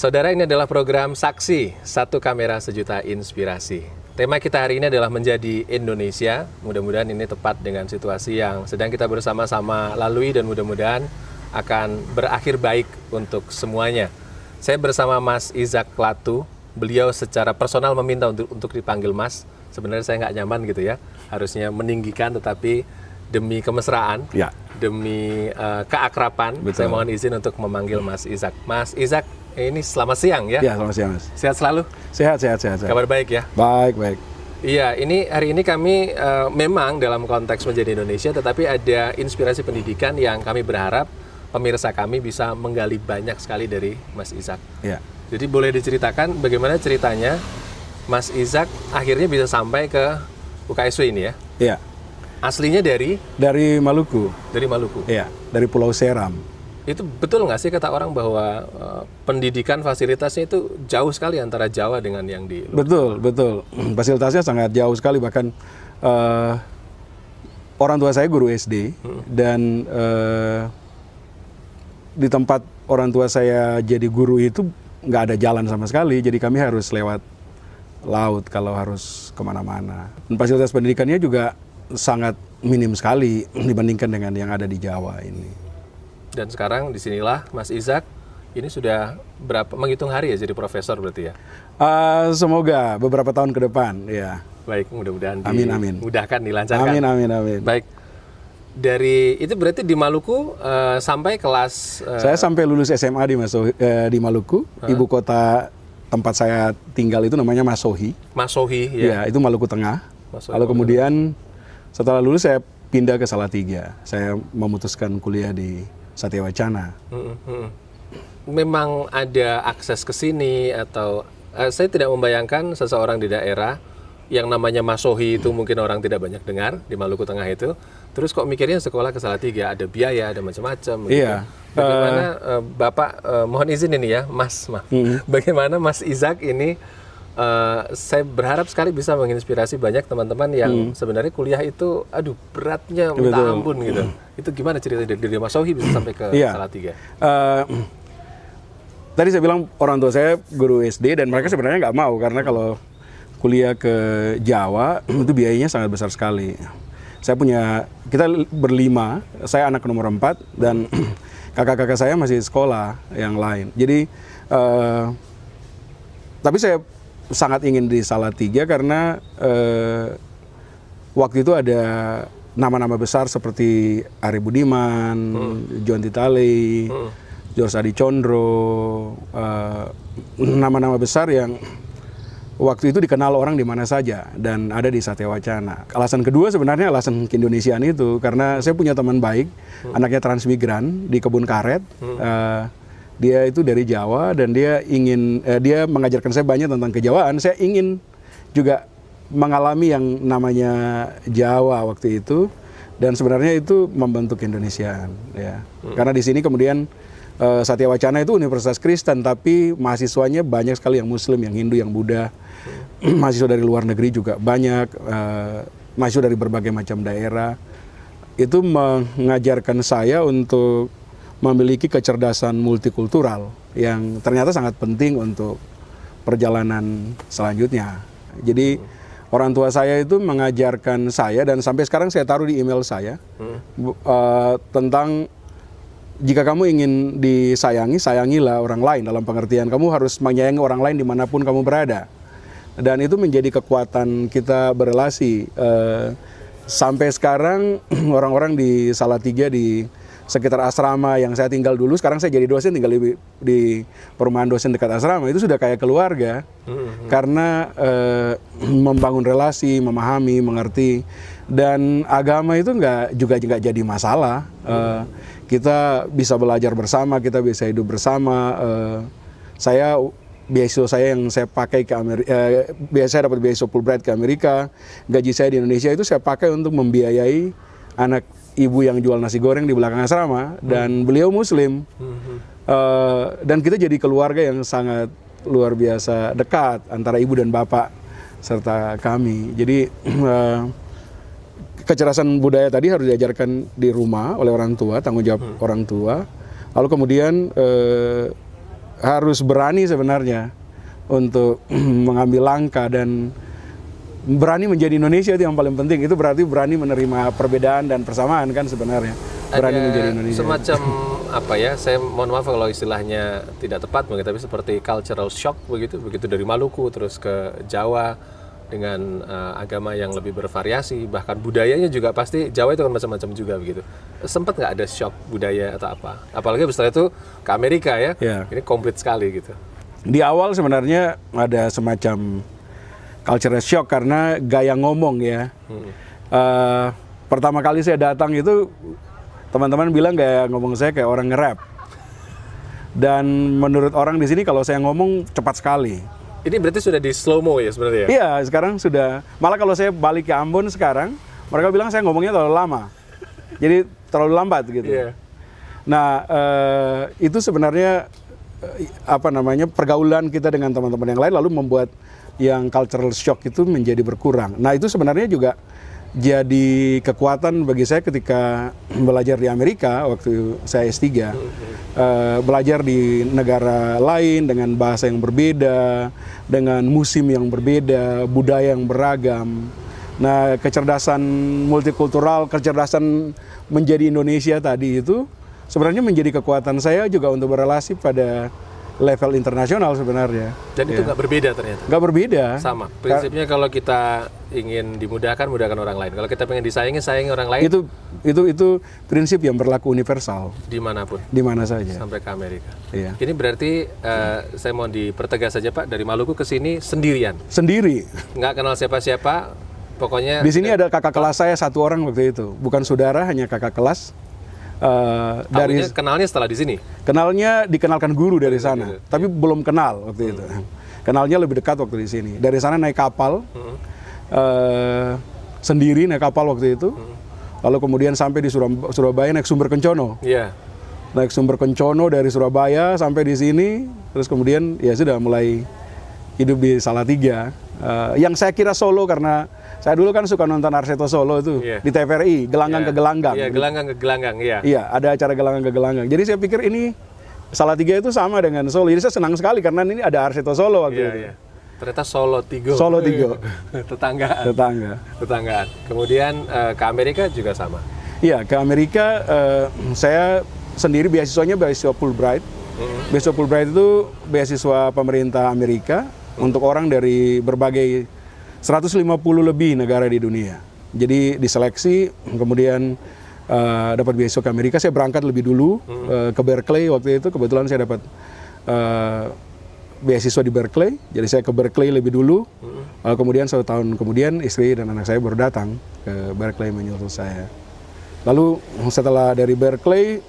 Saudara, ini adalah program Saksi, Satu Kamera Sejuta Inspirasi. Tema kita hari ini adalah menjadi Indonesia. Mudah-mudahan ini tepat dengan situasi yang sedang kita bersama-sama lalui dan mudah-mudahan akan berakhir baik untuk semuanya. Saya bersama Mas Izak Latu. Beliau secara personal meminta untuk dipanggil Mas. Sebenarnya saya nggak nyaman gitu ya. Harusnya meninggikan, tetapi demi kemesraan, ya, demi keakraban, betul, saya mohon izin untuk memanggil Mas Izak. Mas Izak, ini selamat siang ya? Ya, selamat siang Mas. Sehat selalu? Sehat. Kabar baik ya? Baik. Iya, hari ini kami memang dalam konteks menjadi Indonesia, tetapi ada inspirasi pendidikan yang kami berharap pemirsa kami bisa menggali banyak sekali dari Mas Izak. Ya. Jadi boleh diceritakan bagaimana ceritanya Mas Izak akhirnya bisa sampai ke UKSW ini ya? Iya. Aslinya dari Maluku. Dari Maluku. Iya, dari Pulau Seram. Itu betul nggak sih kata orang bahwa pendidikan fasilitasnya itu jauh sekali antara Jawa dengan yang di luar? Betul. Fasilitasnya sangat jauh sekali, bahkan orang tua saya guru SD dan di tempat orang tua saya jadi guru itu nggak ada jalan sama sekali, jadi kami harus lewat laut kalau harus kemana-mana. Dan fasilitas pendidikannya juga sangat minim sekali dibandingkan dengan yang ada di Jawa ini. Dan sekarang disinilah Mas Izak ini sudah menghitung hari ya jadi profesor berarti ya? Semoga beberapa tahun ke depan, ya. Baik, mudah-mudahan dimudahkan, dilancarkan. Amin. Baik. Dari itu berarti di Maluku sampai kelas saya sampai lulus SMA di Maluku. Ibu kota tempat saya tinggal itu namanya Masohi. Masohi, ya. Ya, itu Maluku Tengah. Lalu kemudian setelah lulus saya pindah ke Salatiga. Saya memutuskan kuliah di Satya Wacana. Memang ada akses ke sini atau saya tidak membayangkan seseorang di daerah yang namanya Masohi itu mungkin orang tidak banyak dengar di Maluku Tengah itu. Terus kok mikirnya sekolah ke Salatiga, ada biaya, ada macam-macam. Iya. Bagaimana Bapak, mohon izin ini ya, Mas. Bagaimana Mas Izak ini? Saya berharap sekali bisa menginspirasi banyak teman-teman yang sebenarnya kuliah itu, aduh beratnya minta ampun gitu. Itu gimana ceritanya dari Masohi bisa sampai ke Salatiga? Tadi saya bilang orang tua saya guru SD dan mereka sebenarnya nggak mau karena kalau kuliah ke Jawa itu biayanya sangat besar sekali. Kita berlima, saya anak nomor 4 dan kakak-kakak saya masih sekolah yang lain. Jadi, tapi saya sangat ingin di Salatiga karena waktu itu ada nama-nama besar seperti Ari Budiman, John Titale, George Adi Condro, nama-nama besar yang waktu itu dikenal orang di mana saja dan ada di Satya Wacana. Alasan kedua sebenarnya alasan keindonesiaan itu karena saya punya teman baik, anaknya transmigran di kebun karet. Dia itu dari Jawa dan dia mengajarkan saya banyak tentang kejawaan. Saya ingin juga mengalami yang namanya Jawa waktu itu dan sebenarnya itu membentuk Keindonesiaan ya. Karena di sini kemudian Satya Wacana itu universitas Kristen tapi mahasiswanya banyak sekali yang Muslim, yang Hindu, yang Buddha. Mahasiswa dari luar negeri juga banyak, mahasiswa dari berbagai macam daerah. Itu mengajarkan saya untuk memiliki kecerdasan multikultural yang ternyata sangat penting untuk perjalanan selanjutnya. Jadi orang tua saya itu mengajarkan saya dan sampai sekarang saya taruh di email saya tentang jika kamu ingin disayangi, sayangilah orang lain. Dalam pengertian kamu harus menyayangi orang lain dimanapun kamu berada. Dan itu menjadi kekuatan kita berelasi. Sampai sekarang orang-orang di Salatiga di sekitar asrama yang saya tinggal dulu, sekarang saya jadi dosen tinggal di perumahan dosen dekat asrama, itu sudah kayak keluarga. Karena membangun relasi, memahami, mengerti. Dan agama itu nggak jadi masalah. Kita bisa belajar bersama, kita bisa hidup bersama. Beasiswa saya yang saya pakai ke Amerika, saya dapat beasiswa Fulbright ke Amerika. Gaji saya di Indonesia itu saya pakai untuk membiayai anak ibu yang jual nasi goreng di belakang asrama dan beliau Muslim. Dan kita jadi keluarga yang sangat luar biasa dekat antara ibu dan bapak serta kami. Jadi kecerdasan budaya tadi harus diajarkan di rumah oleh orang tua, tanggung jawab orang tua. Lalu kemudian harus berani sebenarnya untuk mengambil langkah dan berani menjadi Indonesia, itu yang paling penting. Itu berarti berani menerima perbedaan dan persamaan kan sebenarnya. Berani Ada menjadi Indonesia. semacam apa ya? Saya mohon maaf kalau istilahnya tidak tepat mungkin, tapi seperti cultural shock begitu dari Maluku terus ke Jawa dengan agama yang lebih bervariasi, bahkan budayanya juga pasti Jawa itu kan macam-macam juga begitu. Sempat nggak ada shock budaya atau apa? Apalagi setelah itu ke Amerika ya. Ini komplit sekali gitu. Di awal sebenarnya ada semacam culture shock karena gaya ngomong ya. Pertama kali saya datang itu teman-teman bilang gaya ngomong saya kayak orang nge-rap. Dan menurut orang di sini kalau saya ngomong cepat sekali. Ini berarti sudah di slow mo ya sebenarnya? Iya, sekarang sudah. Malah kalau saya balik ke Ambon sekarang, mereka bilang saya ngomongnya terlalu lama. Jadi terlalu lambat gitu. Yeah. Nah, itu sebenarnya pergaulan kita dengan teman-teman yang lain lalu membuat yang cultural shock itu menjadi berkurang. Nah, itu sebenarnya juga jadi kekuatan bagi saya ketika belajar di Amerika waktu saya S3. Belajar di negara lain dengan bahasa yang berbeda, dengan musim yang berbeda, budaya yang beragam. Nah, kecerdasan multikultural, kecerdasan menjadi Indonesia tadi itu sebenarnya menjadi kekuatan saya juga untuk berrelasi pada level internasional sebenarnya. Dan itu nggak berbeda ternyata? Nggak berbeda. Sama. Prinsipnya kalau kita ingin dimudahkan, mudahkan orang lain. Kalau kita pengen disayangi, sayangi orang lain. Itu prinsip yang berlaku universal. Dimanapun. Di mana saja. Sampai ke Amerika. Iya. Ini berarti saya mau dipertegas saja Pak, dari Maluku ke sini sendirian. Sendiri. Nggak kenal siapa-siapa. Pokoknya. Di sini ada kakak kelas saya satu orang waktu itu. Bukan saudara, hanya kakak kelas. Kenalnya setelah di sini? Kenalnya dikenalkan guru dari sana, tapi belum kenal waktu itu. Kenalnya lebih dekat waktu di sini. Dari sana naik kapal, sendiri naik kapal waktu itu. Lalu kemudian sampai di Surabaya naik Sumber Kencono. Yeah. Naik Sumber Kencono dari Surabaya sampai di sini, terus kemudian ya sudah mulai hidup di Salatiga. Yang saya kira Solo karena saya dulu kan suka nonton Arseto Solo itu di TVRI, Gelanggang ke Gelanggang. Iya, Gelanggang ke Gelanggang, iya. Iya, ada acara Gelanggang ke Gelanggang. Jadi saya pikir ini Salatiga itu sama dengan Solo. Jadi saya senang sekali karena ini ada Arseto Solo waktu itu. Iya. Ternyata Solo Tigo. Solo Tigo. Tetanggaan. Kemudian ke Amerika juga sama. Iya, ke Amerika saya sendiri beasiswanya beasiswa Fulbright. Beasiswa Fulbright itu beasiswa pemerintah Amerika untuk orang dari berbagai 150 lebih negara di dunia. Jadi diseleksi, kemudian dapat beasiswa ke Amerika. Saya berangkat lebih dulu ke Berkeley waktu itu. Kebetulan saya dapat beasiswa di Berkeley. Jadi saya ke Berkeley lebih dulu. Kemudian 1 tahun kemudian istri dan anak saya baru datang ke Berkeley menyusul saya. Lalu setelah dari Berkeley,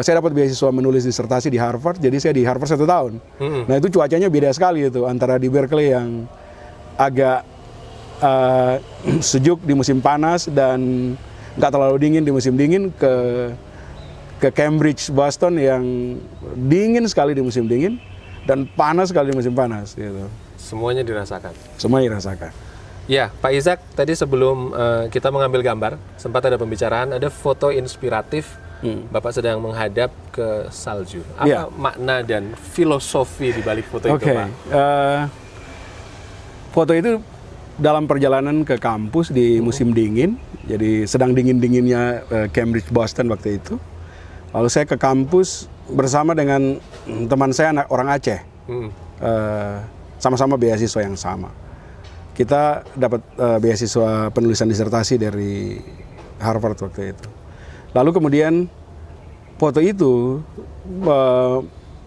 saya dapat beasiswa menulis disertasi di Harvard. Jadi saya di Harvard 1 tahun. Nah itu cuacanya beda sekali itu antara di Berkeley yang agak sejuk di musim panas dan nggak terlalu dingin di musim dingin, ke Cambridge, Boston yang dingin sekali di musim dingin dan panas sekali di musim panas gitu. Semuanya dirasakan. Semuanya dirasakan. Ya, Pak Ishak, tadi sebelum kita mengambil gambar, sempat ada pembicaraan, ada foto inspiratif Bapak sedang menghadap ke salju. Apa makna dan filosofi di balik foto itu, Pak? Foto itu dalam perjalanan ke kampus di musim dingin, jadi sedang dingin-dinginnya Cambridge, Boston waktu itu. Lalu saya ke kampus bersama dengan teman saya orang Aceh, sama-sama beasiswa yang sama. Kita dapat beasiswa penulisan disertasi dari Harvard waktu itu. Lalu kemudian foto itu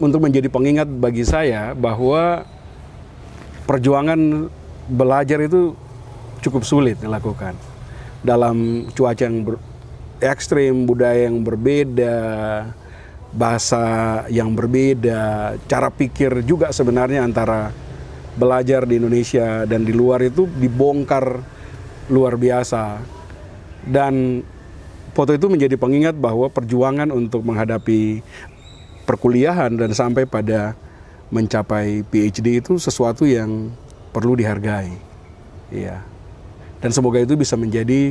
untuk menjadi pengingat bagi saya bahwa perjuangan belajar itu cukup sulit dilakukan dalam cuaca yang ekstrim, budaya yang berbeda, bahasa yang berbeda, cara pikir juga sebenarnya antara belajar di Indonesia dan di luar itu dibongkar luar biasa. Dan foto itu menjadi pengingat bahwa perjuangan untuk menghadapi perkuliahan dan sampai pada mencapai PhD itu sesuatu yang perlu dihargai. Iya. Dan semoga itu bisa menjadi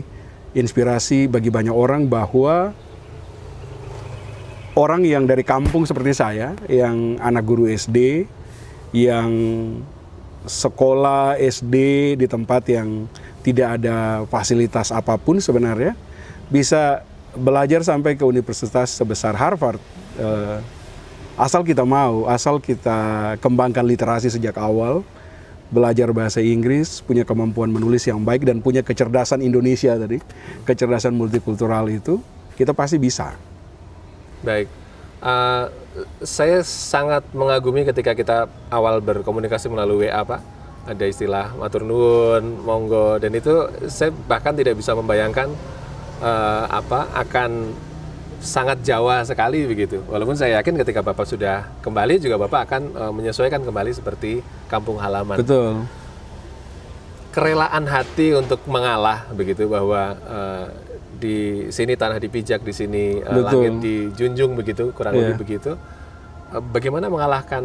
inspirasi bagi banyak orang bahwa orang yang dari kampung seperti saya, yang anak guru SD, yang sekolah SD di tempat yang tidak ada fasilitas apapun sebenarnya, bisa belajar sampai ke universitas sebesar Harvard. Asal kita mau, asal kita kembangkan literasi sejak awal, belajar bahasa Inggris, punya kemampuan menulis yang baik, dan punya kecerdasan Indonesia tadi, kecerdasan multikultural itu, kita pasti bisa. Baik, saya sangat mengagumi ketika kita awal berkomunikasi melalui WA, Pak. Ada istilah matur nuwun, monggo, dan itu saya bahkan tidak bisa membayangkan akan sangat Jawa sekali begitu. Walaupun saya yakin ketika Bapak sudah kembali juga Bapak akan menyesuaikan kembali seperti kampung halaman. Betul. Kerelaan hati untuk mengalah begitu, bahwa di sini tanah dipijak, di sini langit dijunjung begitu, kurang lebih begitu. Bagaimana mengalahkan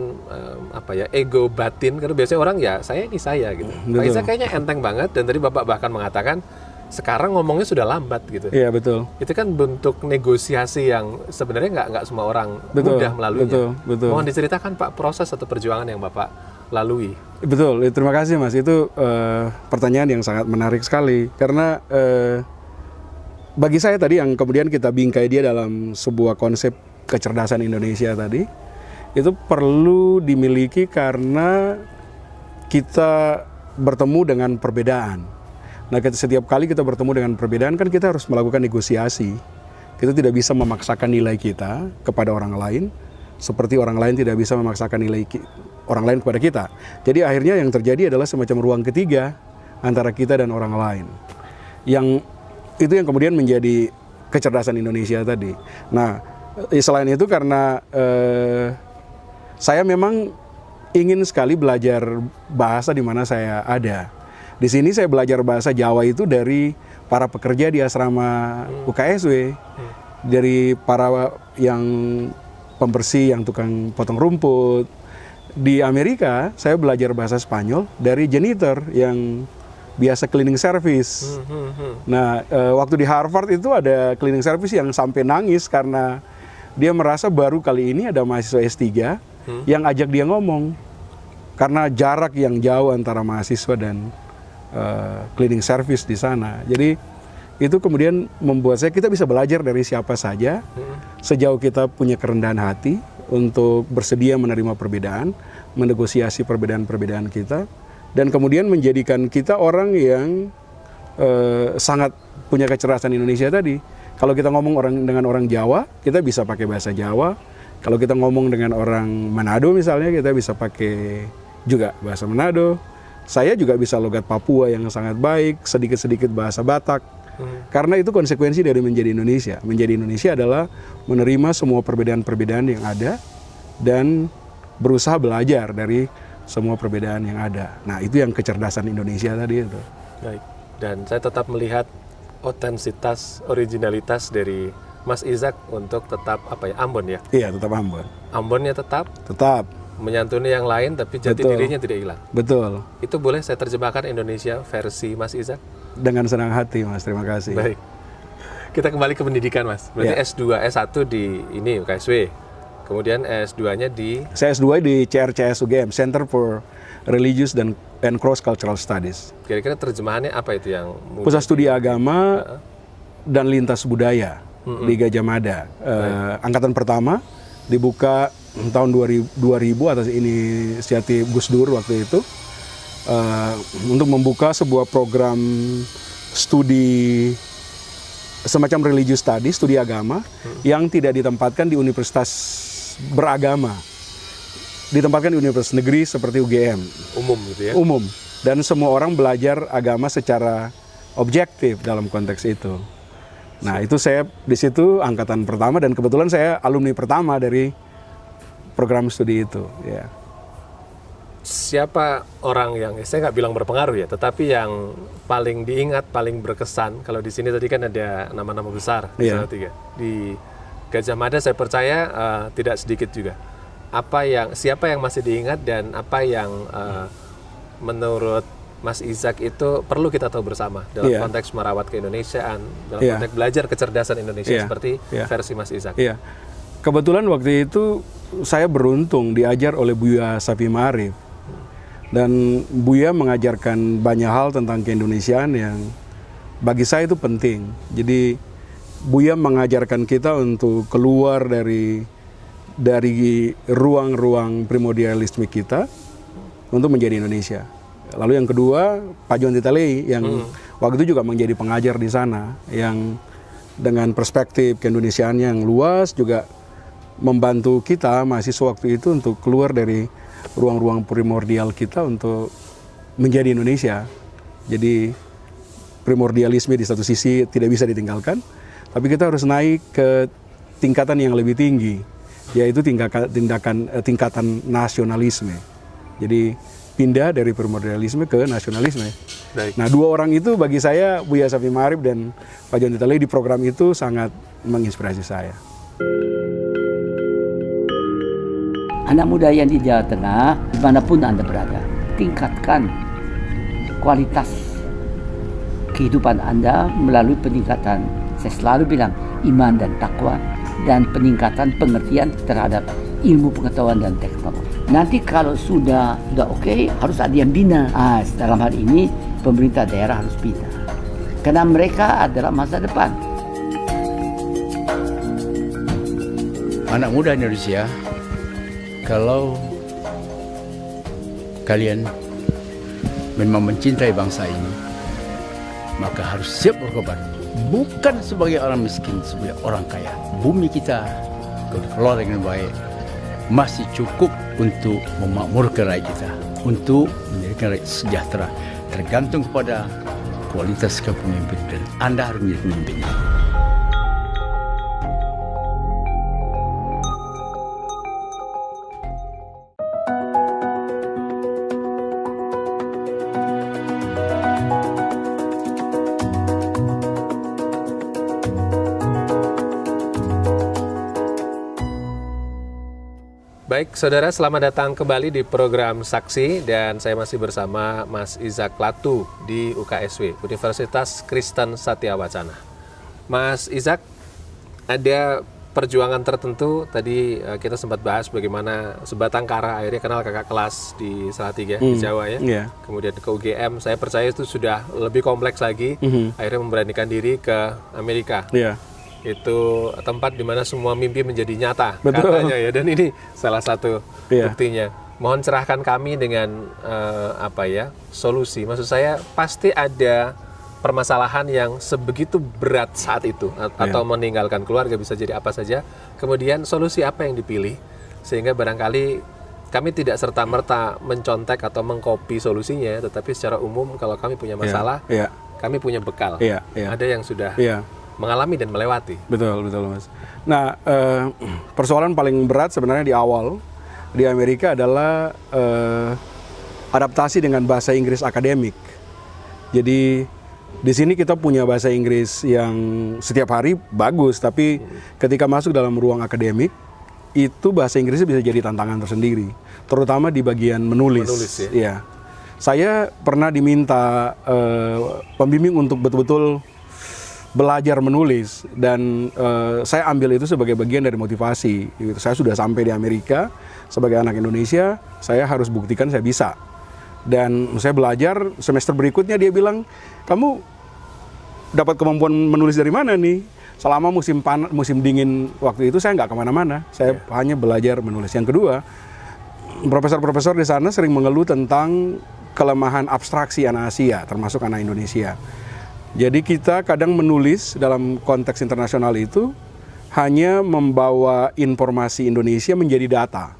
ego batin? Karena biasanya orang ya saya ini saya gitu. Pak Ishak kayaknya enteng banget, dan tadi Bapak bahkan mengatakan sekarang ngomongnya sudah lambat gitu. Iya, betul. Itu kan bentuk negosiasi yang sebenarnya nggak semua orang mudah melaluinya. Betul. Mohon diceritakan Pak proses atau perjuangan yang Bapak lalui. Betul, terima kasih Mas. Itu pertanyaan yang sangat menarik sekali. Karena bagi saya tadi yang kemudian kita bingkai dia dalam sebuah konsep kecerdasan Indonesia tadi, itu perlu dimiliki karena kita bertemu dengan perbedaan. Nah, setiap kali kita bertemu dengan perbedaan kan kita harus melakukan negosiasi. Kita tidak bisa memaksakan nilai kita kepada orang lain, seperti orang lain tidak bisa memaksakan nilai orang lain kepada kita. Jadi akhirnya yang terjadi adalah semacam ruang ketiga antara kita dan orang lain. Yang itu yang kemudian menjadi kecerdasan Indonesia tadi. Nah, selain itu karena saya memang ingin sekali belajar bahasa di mana saya ada. Di sini saya belajar bahasa Jawa itu dari para pekerja di asrama UKSW, dari para yang pembersih, yang tukang potong rumput. Di Amerika saya belajar bahasa Spanyol dari janitor yang biasa cleaning service. Nah, waktu di Harvard itu ada cleaning service yang sampai nangis karena dia merasa baru kali ini ada mahasiswa S3 yang ajak dia ngomong. Karena jarak yang jauh antara mahasiswa dan cleaning service di sana. Jadi itu kemudian membuat kita bisa belajar dari siapa saja sejauh kita punya kerendahan hati untuk bersedia menerima perbedaan, menegosiasi perbedaan-perbedaan kita, dan kemudian menjadikan kita orang yang sangat punya kecerdasan Indonesia tadi. Kalau kita ngomong dengan orang Jawa, kita bisa pakai bahasa Jawa. Kalau kita ngomong dengan orang Manado misalnya, kita bisa pakai juga bahasa Manado. Saya juga bisa logat Papua yang sangat baik, sedikit-sedikit bahasa Batak. Karena itu konsekuensi dari menjadi Indonesia. Menjadi Indonesia adalah menerima semua perbedaan-perbedaan yang ada dan berusaha belajar dari semua perbedaan yang ada. Nah, itu yang kecerdasan Indonesia tadi itu. Baik. Dan saya tetap melihat otensitas, originalitas dari Mas Ishak untuk tetap Ambon ya? Iya, tetap Ambon. Ambonnya tetap? Tetap. Menyantuni yang lain tapi jati dirinya tidak hilang. Betul. Itu boleh saya terjemahkan Indonesia versi Mas Ishak? Dengan senang hati Mas, terima kasih. Baik. Kita kembali ke pendidikan Mas. Berarti S2, S1 di ini UKSW. Kemudian S2-nya di? Saya S2 di CRCS UGM, Center for Religious and Cross Cultural Studies. Kira-kira terjemahannya apa itu yang? Pusat Studi Agama dan Lintas Budaya di Gajah Mada. Angkatan pertama dibuka tahun 2000 atas inisiatif Gus Dur waktu itu untuk membuka sebuah program studi semacam religious study, studi agama yang tidak ditempatkan di universitas beragama, ditempatkan di universitas negeri seperti UGM. Umum gitu ya? Umum. Dan semua orang belajar agama secara objektif dalam konteks itu. Nah, itu saya di situ angkatan pertama dan kebetulan saya alumni pertama dari program studi itu. Ya. Siapa orang yang saya nggak bilang berpengaruh ya, tetapi yang paling diingat, paling berkesan? Kalau di sini tadi kan ada nama-nama besar, misalnya 3 di Gajah Mada. Saya percaya tidak sedikit juga. Siapa yang masih diingat dan apa yang menurut Mas Ishak itu perlu kita tahu bersama dalam konteks merawat keindonesiaan, dalam konteks belajar kecerdasan Indonesia seperti versi Mas Ishak. Kebetulan waktu itu saya beruntung diajar oleh Buya Safi Ma'arif. Dan Buya mengajarkan banyak hal tentang keindonesiaan yang bagi saya itu penting. Jadi Buya mengajarkan kita untuk keluar dari ruang-ruang primordialisme kita untuk menjadi Indonesia. Lalu yang kedua, Pak John Titalei yang waktu itu juga menjadi pengajar di sana, yang dengan perspektif keindonesiaan yang luas juga membantu kita mahasiswa waktu itu untuk keluar dari ruang-ruang primordial kita untuk menjadi Indonesia. Jadi primordialisme di satu sisi tidak bisa ditinggalkan, tapi kita harus naik ke tingkatan yang lebih tinggi, yaitu tingkatan nasionalisme. Jadi pindah dari primordialisme ke nasionalisme. Baik. Nah, dua orang itu bagi saya, Buya Safi Ma'arif dan Pak John Titalei di program itu sangat menginspirasi saya. Anak muda yang di Jawa Tengah, dimanapun Anda berada, tingkatkan kualitas kehidupan Anda melalui peningkatan, saya selalu bilang, iman dan takwa, dan peningkatan pengertian terhadap ilmu pengetahuan dan teknologi. Nanti kalau sudah oke, harus ada yang bina. Dalam hal ini, pemerintah daerah harus bina. Karena mereka adalah masa depan. Anak muda Indonesia, kalau kalian memang mencintai bangsa ini, maka harus siap berkorban. Bukan sebagai orang miskin, sebagai orang kaya. Bumi kita kalau dikelola dengan baik masih cukup untuk memakmurkan rakyat kita, untuk menjadikan rakyat sejahtera. Tergantung kepada kualitas kepemimpinan, dan Anda harus menjadi pemimpinnya. Baik, saudara, selamat datang kembali di program Saksi, dan saya masih bersama Mas Izak Latu di UKSW, Universitas Kristen Satya Wacana. Mas Izak, ada perjuangan tertentu, tadi kita sempat bahas bagaimana sebatang kara akhirnya kenal kakak kelas di Salatiga, di Jawa ya. Yeah. Kemudian ke UGM, saya percaya itu sudah lebih kompleks lagi, akhirnya memberanikan diri ke Amerika. Yeah. Itu tempat di mana semua mimpi menjadi nyata. Betul. Katanya ya, dan ini salah satu buktinya. Mohon cerahkan kami dengan solusi. Maksud saya pasti ada permasalahan yang sebegitu berat saat itu, atau meninggalkan keluarga, bisa jadi apa saja. Kemudian solusi apa yang dipilih sehingga barangkali kami tidak serta-merta mencontek atau mengcopy solusinya, tetapi secara umum kalau kami punya masalah, kami punya bekal. Ada yang sudah mengalami dan melewati. Betul Mas. Nah, persoalan paling berat sebenarnya di awal di Amerika adalah adaptasi dengan bahasa Inggris akademik. Jadi di sini kita punya bahasa Inggris yang setiap hari bagus, tapi ketika masuk dalam ruang akademik itu bahasa Inggrisnya bisa jadi tantangan tersendiri, terutama di bagian menulis. Ya. Saya pernah diminta pembimbing untuk betul-betul belajar menulis, dan saya ambil itu sebagai bagian dari motivasi. Saya sudah sampai di Amerika sebagai anak Indonesia, saya harus buktikan saya bisa. Dan saya belajar, semester berikutnya dia bilang, kamu dapat kemampuan menulis dari mana nih? Selama musim dingin waktu itu saya nggak kemana-mana, saya hanya belajar menulis. Yang kedua, profesor-profesor di sana sering mengeluh tentang kelemahan abstraksi anak Asia, termasuk anak Indonesia. Jadi kita kadang menulis dalam konteks internasional itu hanya membawa informasi Indonesia menjadi data.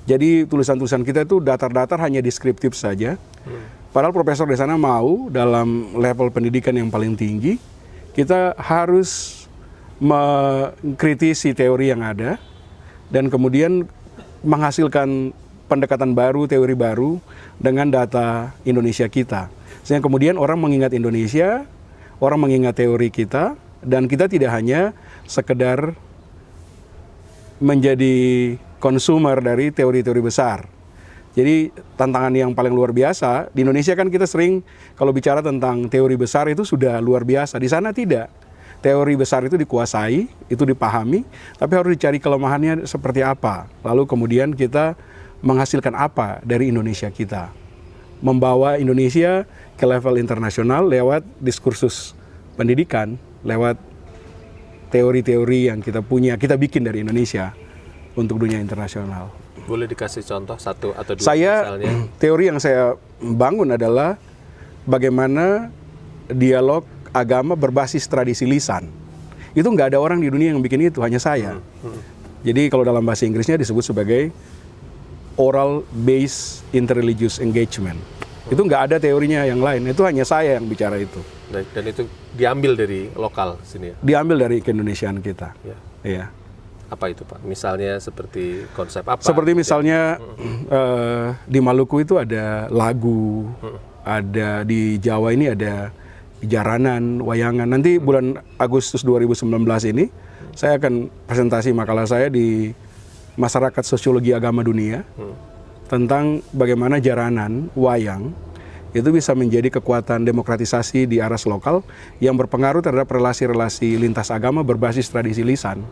Jadi tulisan-tulisan kita itu datar-datar, hanya deskriptif saja. Padahal profesor di sana mau dalam level pendidikan yang paling tinggi, kita harus mengkritisi teori yang ada dan kemudian menghasilkan pendekatan baru, teori baru dengan data Indonesia kita. Sehingga kemudian orang mengingat Indonesia, orang mengingat teori kita, dan kita tidak hanya sekedar menjadi konsumer dari teori-teori besar. Jadi tantangan yang paling luar biasa, di Indonesia kan kita sering kalau bicara tentang teori besar itu sudah luar biasa, di sana tidak. teori besar itu dikuasai, itu dipahami, tapi harus dicari kelemahannya seperti apa. Lalu kemudian kita menghasilkan apa dari Indonesia kita. Membawa Indonesia ke level internasional lewat diskursus pendidikan, lewat teori-teori yang kita punya, kita bikin dari Indonesia untuk dunia internasional. Boleh dikasih contoh satu atau dua misalnya? Teori yang saya bangun adalah bagaimana dialog agama berbasis tradisi lisan. Itu nggak ada orang di dunia yang bikin itu, hanya saya. Jadi kalau dalam bahasa Inggrisnya disebut sebagai oral based interreligious engagement. Itu nggak ada teorinya yang lain, itu hanya saya yang bicara itu. Dan itu diambil dari lokal sini ya? Diambil dari keindonesiaan kita. Ya. Iya. Apa itu Pak? Misalnya seperti konsep apa? Seperti misalnya di Maluku itu ada lagu, ada di Jawa ini ada jaranan, wayangan. Nanti bulan Agustus 2019 ini saya akan presentasi makalah saya di Masyarakat Sosiologi Agama Dunia tentang bagaimana jaranan, wayang itu bisa menjadi kekuatan demokratisasi di aras lokal yang berpengaruh terhadap relasi-relasi lintas agama berbasis tradisi lisan.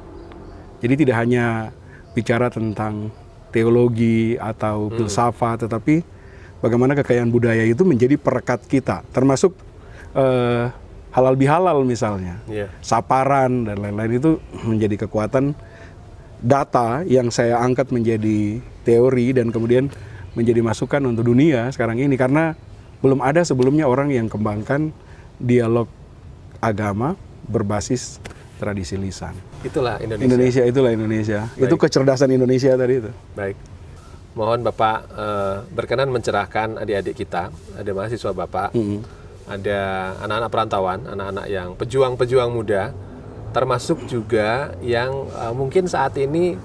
Jadi tidak hanya bicara tentang teologi atau filsafat, tetapi bagaimana kekayaan budaya itu menjadi perekat kita, termasuk halal bihalal misalnya, saparan dan lain-lain itu menjadi kekuatan data yang saya angkat menjadi teori dan kemudian menjadi masukan untuk dunia sekarang ini, karena belum ada sebelumnya orang yang kembangkan dialog agama berbasis tradisi lisan. Itulah Indonesia. Itulah Indonesia. Baik. Itu kecerdasan Indonesia tadi itu. Baik. Mohon Bapak berkenan mencerahkan adik-adik kita, ada mahasiswa Bapak, ada anak-anak perantauan, anak-anak yang pejuang-pejuang muda, termasuk juga yang mungkin saat ini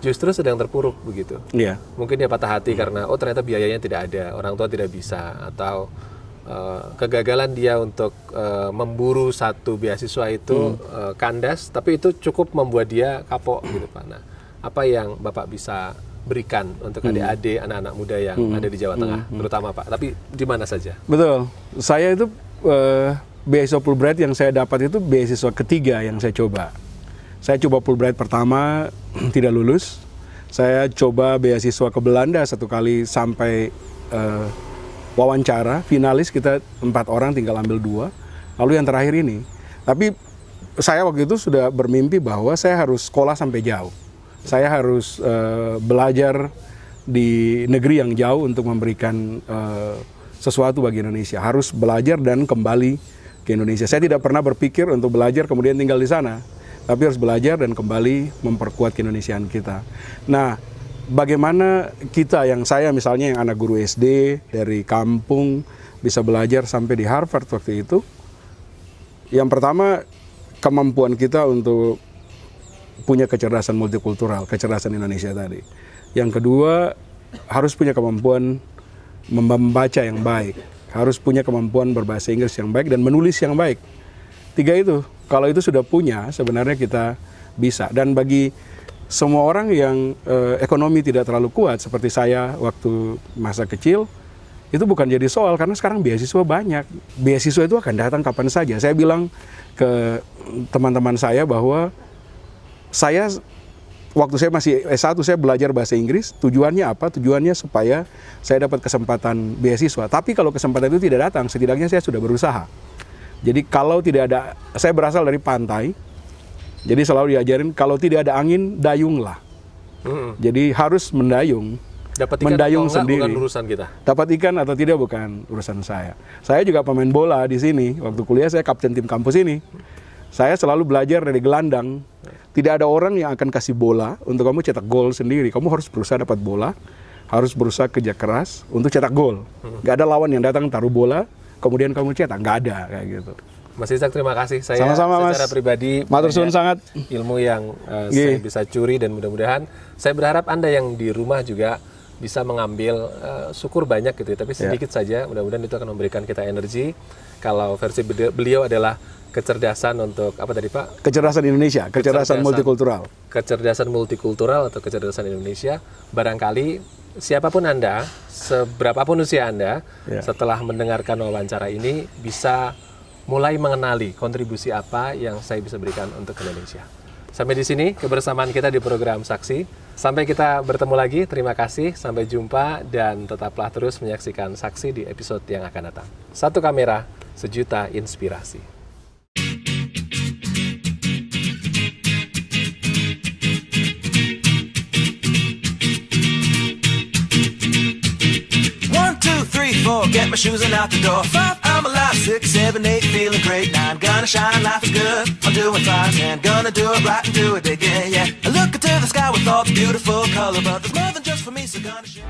justru sedang terpuruk begitu. Iya. Mungkin dia patah hati karena ternyata biayanya tidak ada, orang tua tidak bisa, atau kegagalan dia untuk memburu satu beasiswa itu kandas, tapi itu cukup membuat dia kapok gitu Pak. Nah, apa yang Bapak bisa berikan untuk adik-adik, anak-anak muda yang ada di Jawa Tengah, terutama Pak, tapi di mana saja? Betul. Saya itu beasiswa Fulbright yang saya dapat itu beasiswa ketiga yang saya coba. Saya coba Fulbright pertama tidak lulus. Saya coba beasiswa ke Belanda satu kali sampai wawancara finalis, kita 4 orang tinggal ambil 2. Lalu yang terakhir ini. Tapi saya waktu itu sudah bermimpi bahwa saya harus sekolah sampai jauh. Saya harus belajar di negeri yang jauh untuk memberikan sesuatu bagi Indonesia. Harus belajar dan kembali ke Indonesia. Saya tidak pernah berpikir untuk belajar kemudian tinggal di sana, tapi harus belajar dan kembali memperkuat keindonesiaan kita. Nah, bagaimana kita yang saya misalnya yang anak guru SD dari kampung bisa belajar sampai di Harvard waktu itu? Yang pertama, kemampuan kita untuk punya kecerdasan multikultural, kecerdasan Indonesia tadi. Yang kedua, harus punya kemampuan membaca yang baik, harus punya kemampuan berbahasa Inggris yang baik dan menulis yang baik. 3 itu, kalau itu sudah punya, sebenarnya kita bisa. Dan bagi semua orang yang ekonomi tidak terlalu kuat, seperti saya waktu masa kecil, itu bukan jadi soal, karena sekarang beasiswa banyak. Beasiswa itu akan datang kapan saja. Saya bilang ke teman-teman saya bahwa saya, waktu saya masih S1, saya belajar bahasa Inggris. Tujuannya apa? Tujuannya supaya saya dapat kesempatan beasiswa. Tapi kalau kesempatan itu tidak datang, setidaknya saya sudah berusaha. Jadi kalau tidak ada, saya berasal dari pantai, jadi selalu diajarin kalau tidak ada angin, dayunglah. Jadi harus mendayung. Dapat ikan mendayung atau enggak, sendiri. bukan urusan kita. Dapat ikan atau tidak bukan urusan saya. Saya juga pemain bola di sini. Waktu kuliah saya kapten tim kampus ini. Saya selalu belajar dari gelandang. Tidak ada orang yang akan kasih bola untuk kamu cetak gol sendiri. Kamu harus berusaha dapat bola, harus berusaha kerja keras untuk cetak gol. Gak ada lawan yang datang taruh bola, kemudian kamu cetak. Gak ada kayak gitu. Mas Ishak, terima kasih. Saya Sama-sama, secara Mas. pribadi Matur suwun sangat. ilmu yang saya bisa curi, dan mudah-mudahan saya berharap Anda yang di rumah juga bisa mengambil syukur banyak gitu ya, tapi sedikit saja. Mudah-mudahan itu akan memberikan kita energi. Kalau versi beliau adalah kecerdasan untuk apa tadi Pak? Kecerdasan Indonesia, kecerdasan multikultural. Kecerdasan multikultural atau kecerdasan Indonesia. Barangkali siapapun Anda, seberapapun usia Anda, setelah mendengarkan wawancara ini bisa mulai mengenali kontribusi apa yang saya bisa berikan untuk Indonesia. Sampai di sini kebersamaan kita di program Saksi. Sampai kita bertemu lagi, terima kasih, sampai jumpa, dan tetaplah terus menyaksikan Saksi di episode yang akan datang. Satu kamera, sejuta inspirasi. Four, get my shoes and out the door. Five, I'm alive. 6, 7, 8, feeling great. 9, gonna shine, life is good. I'm doing fine. 10, gonna do it right and do it again, yeah. I look into the sky with all the beautiful color, but there's more than just for me, so gonna share.